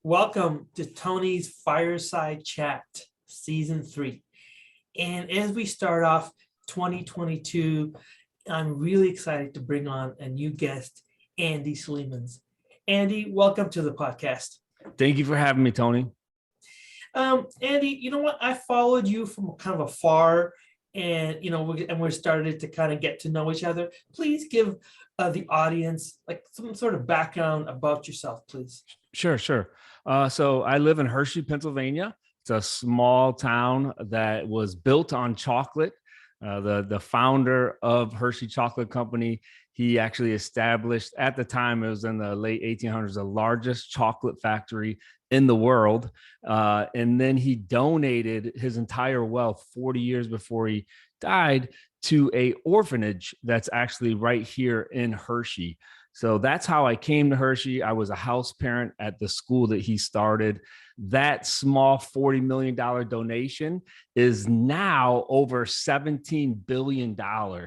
Welcome to Tony's Fireside Chat, Season 3. And as we start off 2022, I'm really excited to bring on a new guest, Andy Slamans. Andy, welcome to the podcast. Thank you for having me, Tony. Andy, you know what? I followed you from kind of afar, and we started to kind of get to know each other. Please give the audience like some sort of background about yourself, please. Sure. So I live in Hershey, Pennsylvania. It's a small town that was built on chocolate. The founder of Hershey Chocolate Company, he actually established, at the time, it was in the late 1800s, the largest chocolate factory in the world. And then he donated his entire wealth 40 years before he died to an orphanage that's actually right here in Hershey. So that's how I came to Hershey. I was a house parent at the school that he started. That small $40 million donation is now over $17 billion.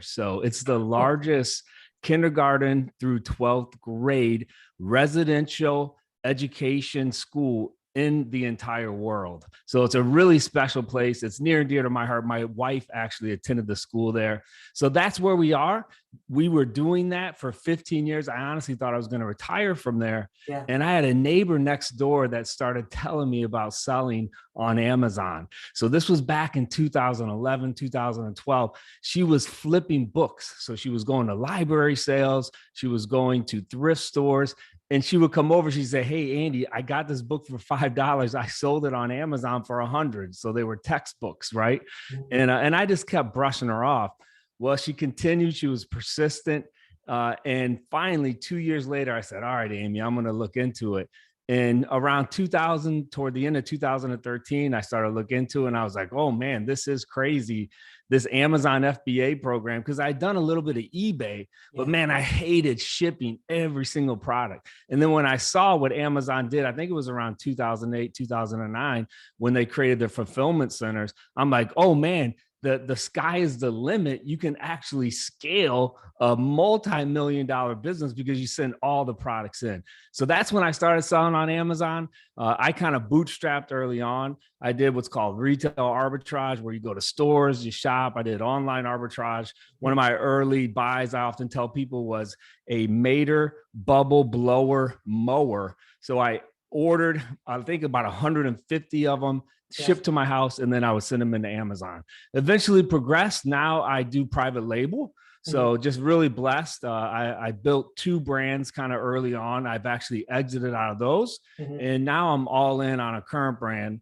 So it's the largest kindergarten through 12th grade residential education school in the entire world. So it's a really special place. It's near and dear to my heart. My wife actually attended the school there. So that's where we are. We were doing that for 15 years. I honestly thought I was going to retire from there. Yeah. And I had a neighbor next door that started telling me about selling on Amazon. So this was back in 2011, 2012. She was flipping books. So she was going to library sales. She was going to thrift stores. And she would come over, she'd say, "Hey, Andy, I got this book for $5. I sold it on Amazon for $100. So they were textbooks, right? Mhm. And I just kept brushing her off. Well, she continued. She was persistent. And finally, 2 years later, I said, "All right, Amy, I'm going to look into it." And around 2000, toward the end of 2013, I started to look into it. And I was like, "Oh, man, this is crazy. This Amazon FBA program," because I'd done a little bit of eBay, but man, I hated shipping every single product. And then when I saw what Amazon did, I think it was around 2008, 2009, when they created their fulfillment centers, I'm like, oh man, the sky is the limit. You can actually scale a multi-million dollar business because you send all the products in. So that's when I started selling on Amazon. I kind of bootstrapped early on. I did what's called retail arbitrage, where you go to stores, you shop. I did online arbitrage. One of my early buys, I often tell people, was a Mater bubble blower mower. So I ordered, I think, about 150 of them, shipped to my house, and then I would send them into Amazon. Eventually progressed. Now I do private label. So just really blessed. I built 2 brands kind of early on. I've actually exited out of those. And now I'm all in on a current brand.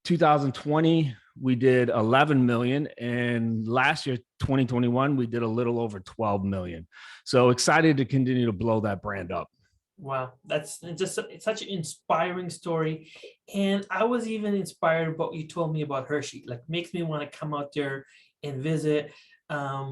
2020, we did 11 million. And last year, 2021, we did a little over 12 million. So excited to continue to blow that brand up. Wow, that's just it's such an inspiring story. And I was even inspired by what you told me about Hershey. Like, makes me want to come out there and visit,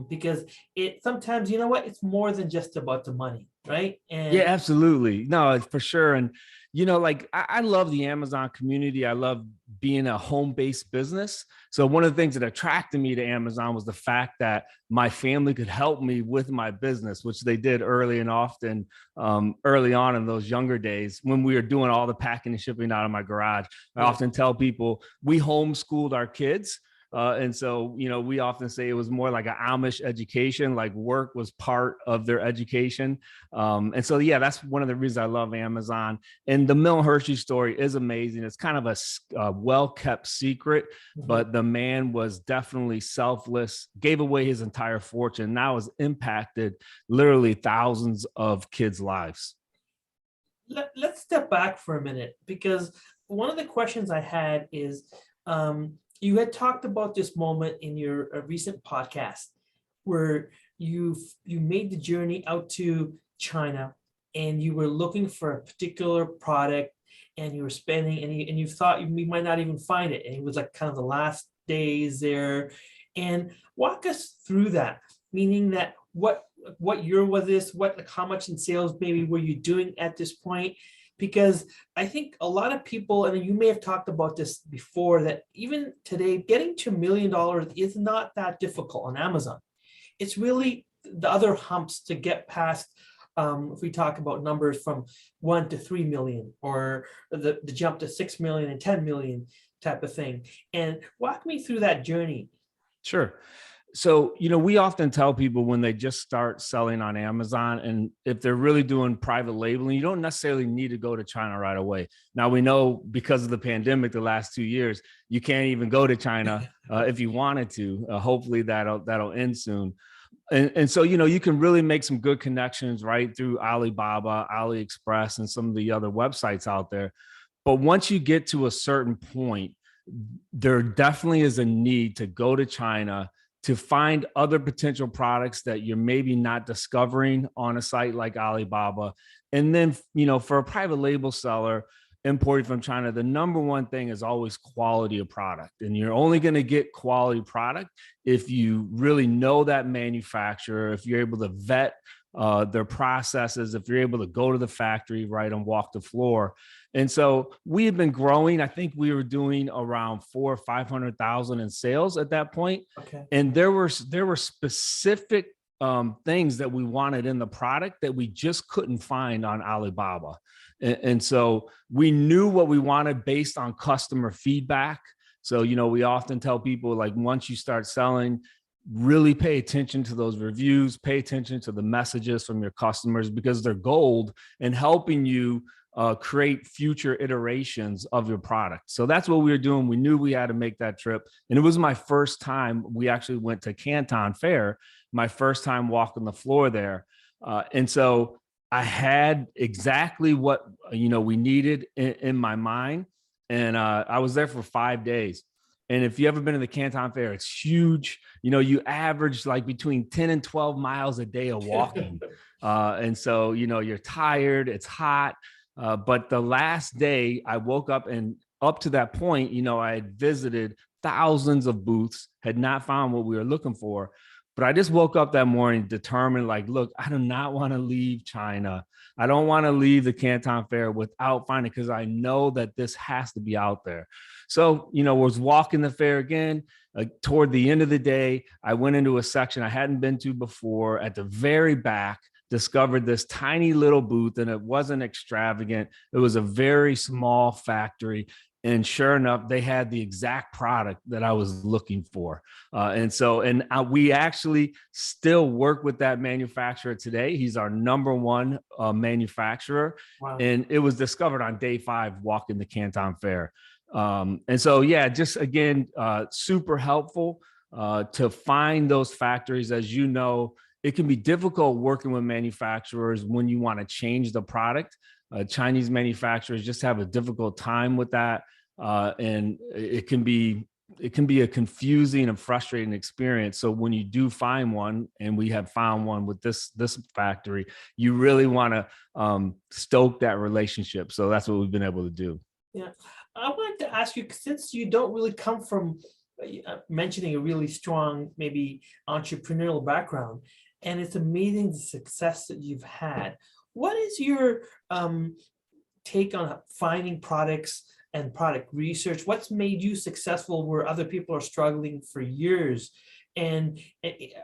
because it sometimes, you know what, it's more than just about the money, right? And yeah, absolutely. No, it's for sure. And, like I love the Amazon community. I love being a home-based business. So one of the things that attracted me to Amazon was the fact that my family could help me with my business, which they did early and often, early on in those younger days when we were doing all the packing and shipping out of my garage. I often tell people we homeschooled our kids. And so, we often say it was more like an Amish education, like work was part of their education. And so, yeah, that's one of the reasons I love Amazon. And the Mill Hershey story is amazing. It's kind of a well-kept secret, but the man was definitely selfless, gave away his entire fortune, now has impacted literally thousands of kids' lives. Let's step back for a minute, because one of the questions I had is, you had talked about this moment in your recent podcast where you made the journey out to China, and you were looking for a particular product, and you were spending, and you thought you might not even find it, and it was like kind of the last days there. And walk us through that, meaning that what year was this? How much in sales maybe were you doing at this point? Because I think a lot of people, and you may have talked about this before, that even today, getting to $1 million is not that difficult on Amazon. It's really the other humps to get past if we talk about numbers from 1 to 3 million, or the jump to 6 million and 10 million type of thing. And walk me through that journey. Sure. So, we often tell people when they just start selling on Amazon, and if they're really doing private labeling, you don't necessarily need to go to China right away. Now, we know because of the pandemic, the last 2 years, you can't even go to China if you wanted to. Hopefully that'll end soon. And so, you can really make some good connections right through Alibaba, AliExpress, and some of the other websites out there. But once you get to a certain point, there definitely is a need to go to China to find other potential products that you're maybe not discovering on a site like Alibaba. And then, for a private label seller importing from China, the number one thing is always quality of product. And you're only going to get quality product if you really know that manufacturer, if you're able to vet their processes, if you're able to go to the factory, right, and walk the floor. And so we have been growing. I think we were doing around 400,000 or 500,000 in sales at that point. Okay. And there were specific things that we wanted in the product that we just couldn't find on Alibaba. And so we knew what we wanted based on customer feedback. So, we often tell people, like, once you start selling, really pay attention to those reviews, pay attention to the messages from your customers, because they're gold in helping you create future iterations of your product. So that's what we were doing. We knew we had to make that trip. And it was my first time. We actually went to Canton Fair, my first time walking the floor there. And so I had exactly what, we needed in my mind. And I was there for 5 days. And if you ever been to the Canton Fair, it's huge. You average like between 10 and 12 miles a day of walking. And so, you're tired, it's hot. But the last day I woke up, and up to that point, I had visited thousands of booths, had not found what we were looking for. But I just woke up that morning determined, like, look, I do not want to leave China. I don't want to leave the Canton Fair without finding, because I know that this has to be out there. So, was walking the fair again. Toward the end of the day, I went into a section I hadn't been to before. At the very back, discovered this tiny little booth, and it wasn't extravagant. It was a very small factory. And sure enough, they had the exact product that I was looking for. We actually still work with that manufacturer today. He's our number one manufacturer. Wow. And it was discovered on day 5 walking the Canton Fair. And so, yeah, just again, super helpful to find those factories. As you know, it can be difficult working with manufacturers when you want to change the product. Chinese manufacturers just have a difficult time with that. And it can be a confusing and frustrating experience. So when you do find one, and we have found one with this factory, you really want to stoke that relationship. So that's what we've been able to do. Yeah. I wanted to ask you, since you don't really come from mentioning a really strong, maybe entrepreneurial background, and it's amazing the success that you've had. What is your take on finding products and product research? What's made you successful where other people are struggling for years? And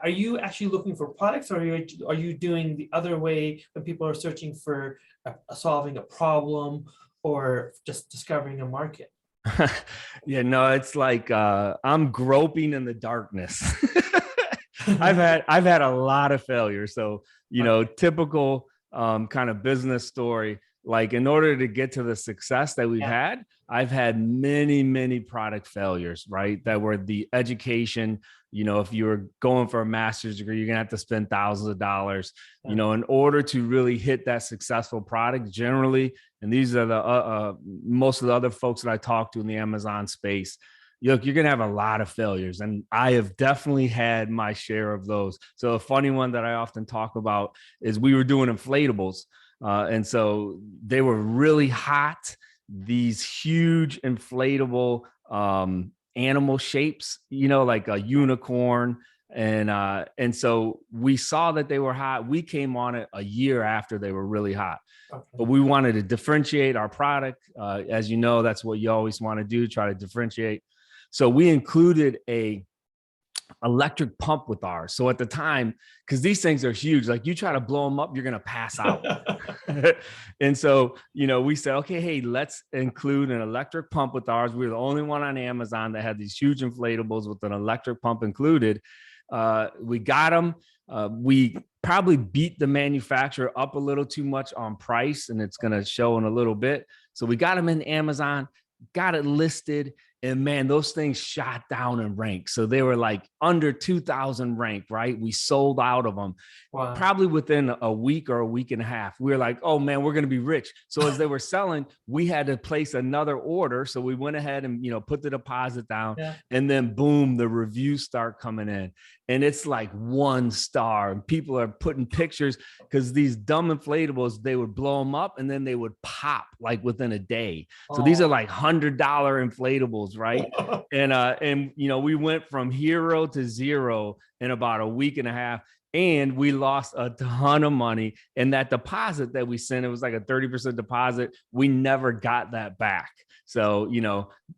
are you actually looking for products, or are you doing the other way when people are searching for solving a problem or just discovering a market? Yeah, no, it's like I'm groping in the darkness. I've had a lot of failures. So, typical kind of business story. Like, in order to get to the success that we've had, I've had many, many product failures, right? That were the education. If you were going for a master's degree, you're gonna have to spend thousands of dollars, in order to really hit that successful product generally. And these are the most of the other folks that I talk to in the Amazon space. You're going to have a lot of failures. And I have definitely had my share of those. So a funny one that I often talk about is we were doing inflatables. And so they were really hot, these huge inflatable animal shapes, like a unicorn. And so we saw that they were hot. We came on it a year after they were really hot. Okay. But we wanted to differentiate our product. As you know, that's what you always want to do, try to differentiate. So we included a electric pump with ours. So at the time, because these things are huge, like you try to blow them up, you're going to pass out. And so, we said, okay, hey, let's include an electric pump with ours. We were the only one on Amazon that had these huge inflatables with an electric pump included. We got them. We probably beat the manufacturer up a little too much on price, and it's going to show in a little bit. So we got them in Amazon, got it listed, and man, those things shot down in rank. So they were like under 2,000 rank, right? We sold out of them. Wow. Probably within a week or a week and a half. We were like, oh man, we're going to be rich. So as they were selling, we had to place another order. So we went ahead and, put the deposit down, and then boom, the reviews start coming in. And it's like 1 star, and people are putting pictures, because these dumb inflatables, they would blow them up and then they would pop like within a day. So these are like $100 inflatables, right? And we went from hero to zero in about a week and a half, and we lost a ton of money. And that deposit that we sent, it was like a 30% deposit. We never got that back. So,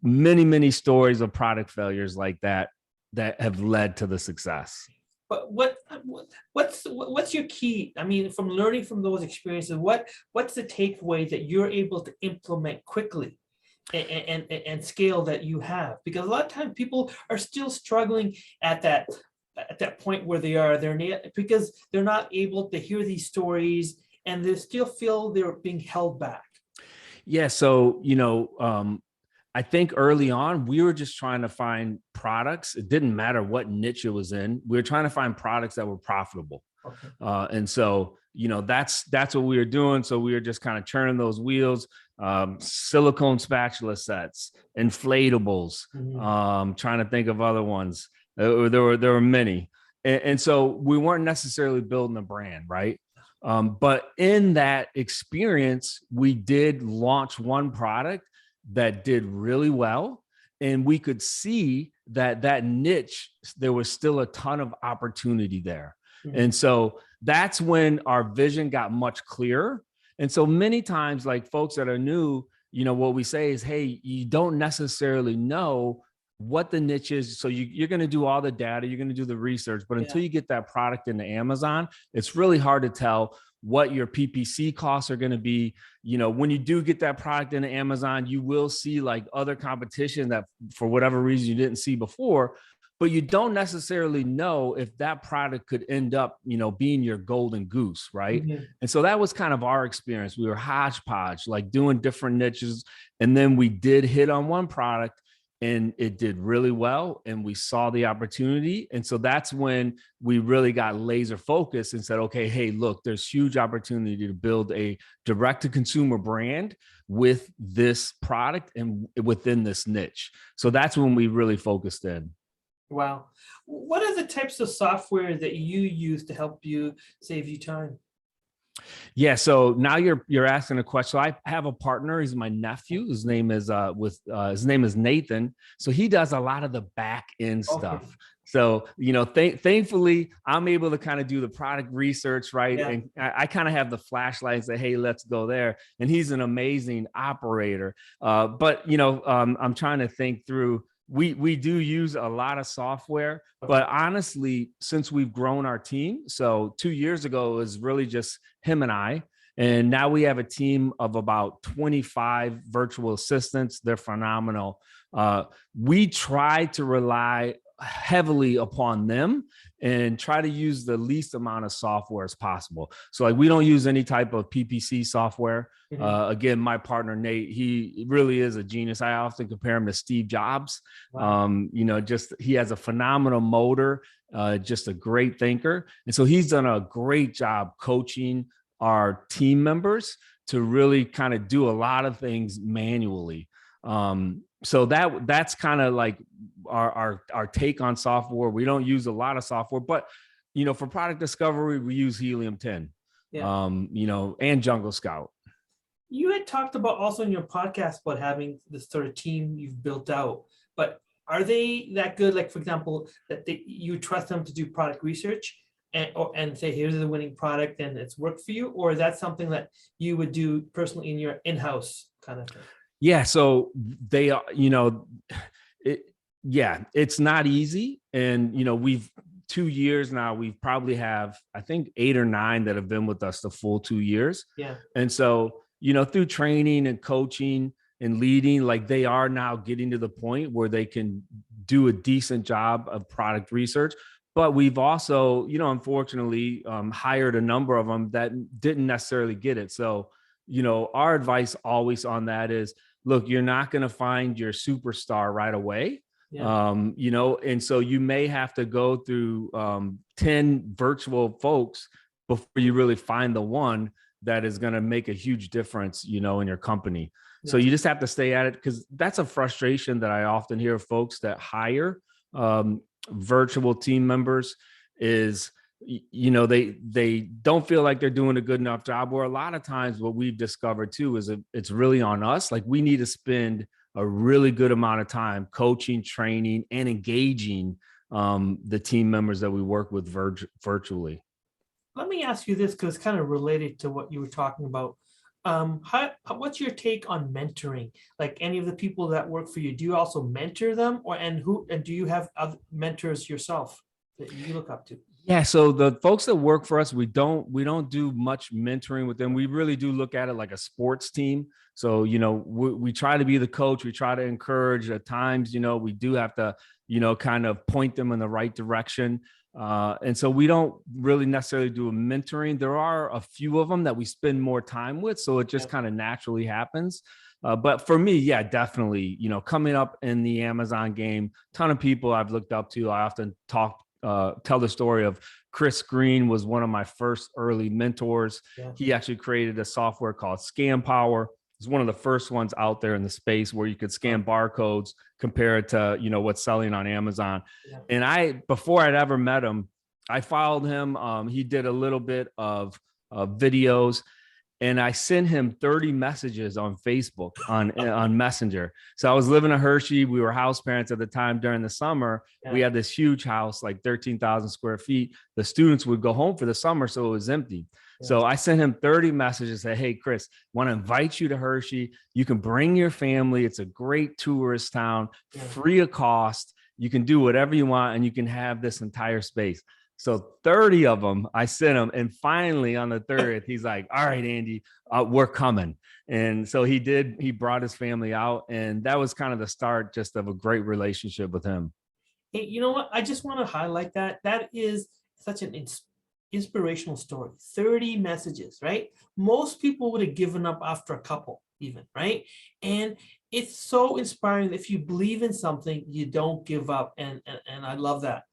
many, many stories of product failures like that have led to the success. But what's your key? I mean, from learning from those experiences, what's the takeaway that you're able to implement quickly and scale that you have? Because a lot of times people are still struggling at that point where because they're not able to hear these stories, and they still feel they're being held back. Yeah. So, I think early on, we were just trying to find products. It didn't matter what niche it was in. We were trying to find products that were profitable. Okay. And so, that's what we were doing. So we were just kind of churning those wheels, silicone spatula sets, inflatables, trying to think of other ones. There were many. And so we weren't necessarily building a brand, right? But in that experience, we did launch one product that did really well. And we could see that niche, there was still a ton of opportunity there. And so that's when our vision got much clearer. And so many times, like folks that are new, what we say is, hey, you don't necessarily know what the niche is. So you're going to do all the data, you're going to do the research, but until you get that product into Amazon, it's really hard to tell what your PPC costs are going to be. When you do get that product into Amazon, you will see like other competition that for whatever reason you didn't see before, but you don't necessarily know if that product could end up, being your golden goose, right? And so that was kind of our experience. We were hodgepodge, like doing different niches. And then we did hit on one product, and it did really well, and we saw the opportunity. And so that's when we really got laser focused and said, okay, hey, look, there's huge opportunity to build a direct-to-consumer brand with this product and within this niche. So that's when we really focused in. Wow. What are the types of software that you use to help you save you time? Yeah. So now you're asking a question. So I have a partner. He's my nephew. His name is Nathan. So he does a lot of the back end stuff. So, thankfully I'm able to kind of do the product research, right? Yeah. And I kind of have the flashlight and say, hey, let's go there. And he's an amazing operator. But I'm trying to think through. We do use a lot of software, but honestly, since we've grown our team, so 2 years ago, it was really just him and I, and now we have a team of about 25 virtual assistants. They're phenomenal. We try to rely heavily upon them and try to use the least amount of software as possible. So like we don't use any type of PPC software. Again, my partner, Nate, he really is a genius. I often compare him to Steve Jobs. Wow. He has a phenomenal motor, just a great thinker. And so he's done a great job coaching our team members to really kind of do a lot of things manually. So that's kind of like our take on software. We don't use a lot of software, but for product discovery, we use Helium 10, and Jungle Scout. You had talked about also in your podcast about having this sort of team you've built out, but are they that good? Like, for example, that you trust them to do product research and say, here's the winning product and it's worked for you? Or is that something that you would do personally in your in-house kind of thing? Yeah. So they are, Yeah, it's not easy. And, we've 2 years now, we've probably have, I think, 8 or 9 that have been with us the full 2 years. Yeah. And so, through training and coaching and leading, like they are now getting to the point where they can do a decent job of product research. But we've also, unfortunately, hired a number of them that didn't necessarily get it. So, our advice always on that is, look, you're not going to find your superstar right away. Yeah. And so you may have to go through 10 virtual folks before you really find the one that is going to make a huge difference, in your company. So Yeah. you just have to stay at it, because that's a frustration that I often hear of folks that hire virtual team members is, they don't feel like they're doing a good enough job. Or a lot of times what we've discovered too is it's really on us. Like we need to spend a really good amount of time coaching, training, and engaging the team members that we work with virtually. Let me ask you this, because it's kind of related to what you were talking about. What's your take on mentoring? Like any of the people that work for you, do you also mentor them, and do you have other mentors yourself that you look up to? Yeah, so the folks that work for us, we don't do much mentoring with them. We really do look at it like a sports team. So, we try to be the coach. We try to encourage. At times, we do have to, kind of point them in the right direction. And so we don't really necessarily do a mentoring. There are a few of them that we spend more time with, so it just kind of naturally happens. But for me, yeah, definitely, coming up in the Amazon game, ton of people I've looked up to. I often tell the story of Chris Green was one of my first early mentors. Yeah. He actually created a software called Scam Power. It's one of the first ones out there in the space where you could scan barcodes, compare it to, what's selling on Amazon. Yeah. And before I'd ever met him, I followed him. He did a little bit of videos, and I sent him 30 messages on Facebook on Messenger. So I was living in Hershey. We were house parents at the time during the summer. Yeah. We had this huge house, like 13,000 square feet. The students would go home for the summer, so it was empty. Yeah. So I sent him 30 messages, said, hey, Chris, want to invite you to Hershey. You can bring your family. It's a great tourist town, free of cost. You can do whatever you want, and you can have this entire space. So 30 of them, I sent him. And finally on the 30th, he's like, all right, Andy, we're coming. And so he did. He brought his family out. And that was kind of the start just of a great relationship with him. Hey, you know what? I just want to highlight that. That is such an inspirational story. 30 messages, right? Most people would have given up after a couple, even, right? And it's so inspiring. If you believe in something, you don't give up. And I love that.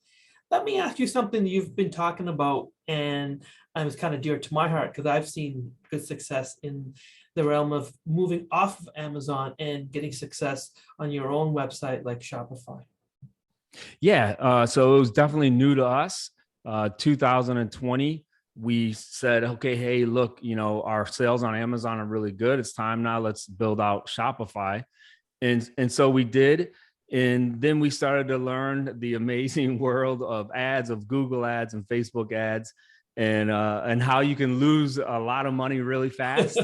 Let me ask you something you've been talking about, and it's kind of dear to my heart because I've seen good success in the realm of moving off of Amazon and getting success on your own website like Shopify. Yeah, so it was definitely new to us. 2020, we said, okay, hey, look, our sales on Amazon are really good. It's time now. Let's build out Shopify. And so we did. And then we started to learn the amazing world of ads, of Google ads and Facebook ads, and how you can lose a lot of money really fast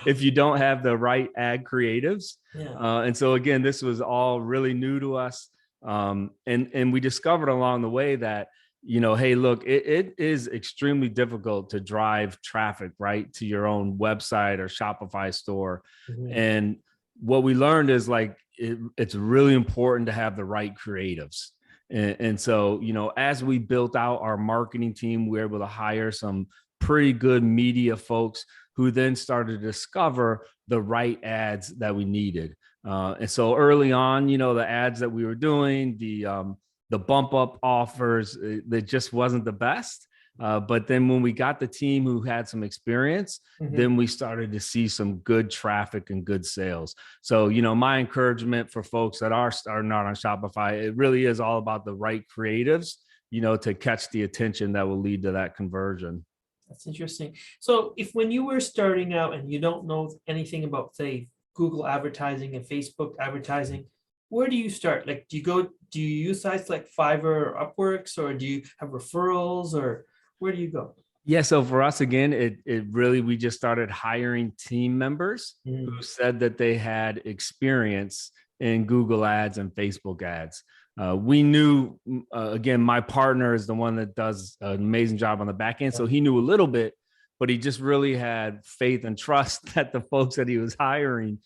if you don't have the right ad creatives. Yeah. And so again, this was all really new to us. And we discovered along the way that, hey, look, it is extremely difficult to drive traffic right to your own website or Shopify store. Mhm. And what we learned is like, it's really important to have the right creatives. And so, as we built out our marketing team, we were able to hire some pretty good media folks who then started to discover the right ads that we needed. And so early on, the ads that we were doing, the bump up offers, that just wasn't the best. But then when we got the team who had some experience, then we started to see some good traffic and good sales. So, my encouragement for folks that are starting out on Shopify, it really is all about the right creatives, to catch the attention that will lead to that conversion. That's interesting. So when you were starting out and you don't know anything about, say, Google advertising and Facebook advertising, where do you start? Like, do you use sites like Fiverr or Upworks, or do you have referrals, or where do you go? Yeah. So for us, again, it really, we just started hiring team members who said that they had experience in Google ads and Facebook ads. We knew, again, my partner is the one that does an amazing job on the back end. So he knew a little bit, but he just really had faith and trust that the folks that he was hiring,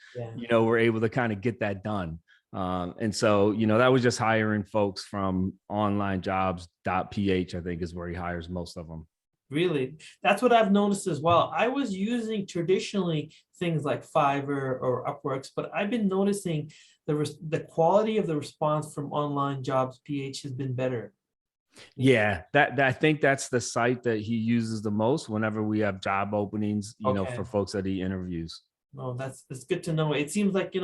were able to kind of get that done. And so, that was just hiring folks from onlinejobs.ph, I think is where he hires most of them. Really, that's what I've noticed as well. I was using traditionally things like Fiverr or Upworks, but I've been noticing the quality of the response from Online Jobs PH has been better. Yeah, that I think that's the site that he uses the most whenever we have job openings, for folks that he interviews. Oh, that's good to know. It seems like,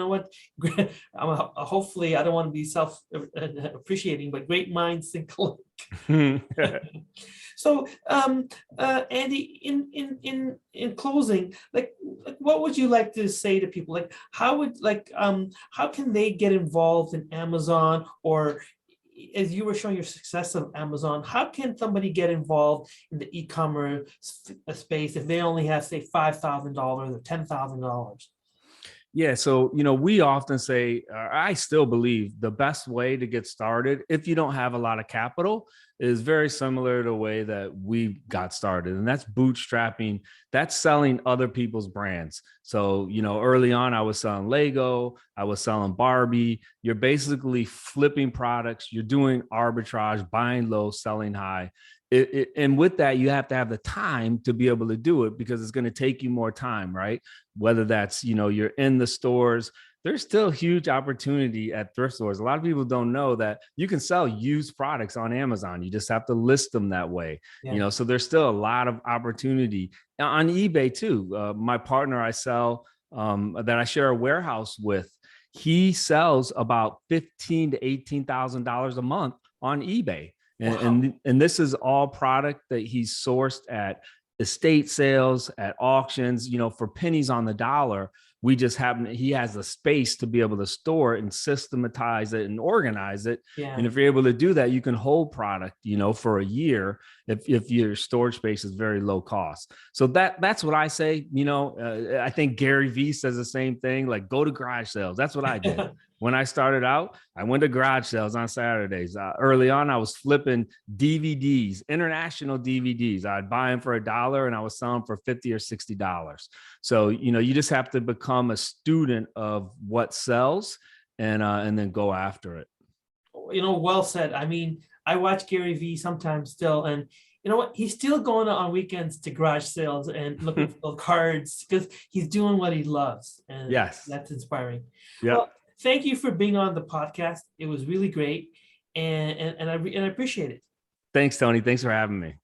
hopefully I don't want to be self-appreciating, but great minds think alike. So, Andy, in closing, like, what would you like to say to people? Like, how can they get involved in Amazon, or as you were showing your success of Amazon, how can somebody get involved in the e-commerce space if they only have, say, $5,000 or $10,000? Yeah. So, we often say, I still believe the best way to get started, if you don't have a lot of capital, is very similar to the way that we got started. And that's bootstrapping. That's selling other people's brands. So, early on, I was selling Lego, I was selling Barbie. You're basically flipping products. You're doing arbitrage, buying low, selling high. And with that, you have to have the time to be able to do it, because it's going to take you more time, right? Whether that's, you're in the stores, there's still huge opportunity at thrift stores. A lot of people don't know that you can sell used products on Amazon. You just have to list them that way. So there's still a lot of opportunity on eBay too. My partner I sell, that I share a warehouse with, he sells about $15,000 to $18,000 a month on eBay. And this is all product that he's sourced at estate sales, at auctions, for pennies on the dollar. He has the space to be able to store it and systematize it and organize it. And if you're able to do that, you can hold product, for a year if your storage space is very low cost. So that's what I say. I think Gary Vee says the same thing, like go to garage sales. That's what I did. When I started out, I went to garage sales on Saturdays. Early on, I was flipping DVDs, international DVDs. I'd buy them for $1 and I was selling for $50 or $60. So, you just have to become a student of what sells and then go after it. Well said. I mean, I watch Gary Vee sometimes still, and you know what? He's still going on weekends to garage sales and looking for cards because he's doing what he loves. And that's inspiring. Yeah. Well, thank you for being on the podcast. It was really great. And I appreciate it. Thanks, Tony. Thanks for having me.